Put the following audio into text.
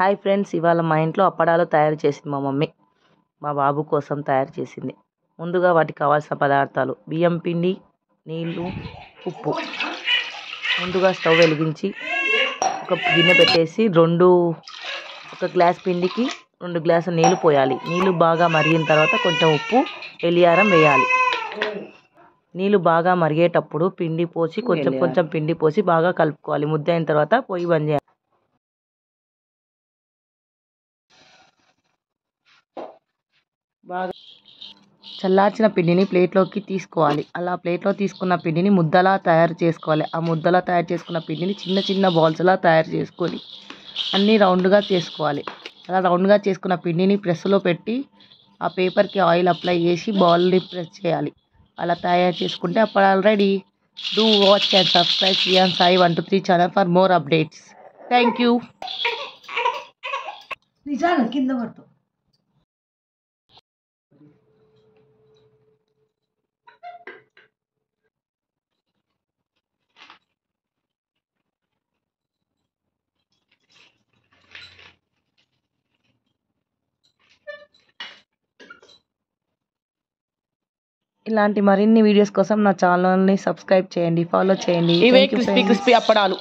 Hi friends, ఇవాళ మా ఇంట్లో అప్పడాలు తయారు చేసింది మా మమ్మీ. మా బాబు కోసం తయారు చేసింది. ముందుగా వాటికి కావాల్సిన పదార్థాలు: బియ్యం పిండి, నీళ్ళు, ఉప్పు. ముందుగా స్టవ్ వెలిగించి ఒక గిన్నె పెట్టేసి ఒక గ్లాస్ పిండికి 2 గ్లాసుల నీళ్ళు పోయాలి. నీళ్ళు బాగా మరిగిన తర్వాత కొంచెం ఉప్పు, ఎలియారం వేయాలి. నీళ్ళు బాగా మరిగేటప్పుడు పిండి పోసి కొంచెం పిండి పోసి బాగా కలుపుకోవాలి. ముద్ద అయిన తర్వాత పొయ్యి బంద్ చేయాలి. బాగా చల్లార్చిన పిండిని ప్లేట్లోకి తీసుకోవాలి. అలా ప్లేట్లో తీసుకున్న పిండిని ముద్దలా తయారు చేసుకోవాలి. ఆ ముద్దలా తయారు చేసుకున్న పిండిని చిన్న చిన్న బాల్స్లా తయారు చేసుకొని అన్నీ రౌండ్గా చేసుకోవాలి. అలా రౌండ్గా చేసుకున్న పిండిని ప్రెస్లో పెట్టి ఆ పేపర్కి ఆయిల్ అప్లై చేసి బాల్ని ప్రెస్ చేయాలి. అలా తయారు చేసుకుంటే అప్పడాలు ready. Do watch and subscribe Sriyan Sai 123 channel for more updates. Thank you. కింద పడుతుంది. ఇలాంటి మరిన్ని వీడియోస్ కోసం నా ఛానల్ని సబ్స్క్రైబ్ చేయండి, ఫాలో చేయండి. ఇవే క్రిస్పీ అప్పడాలు.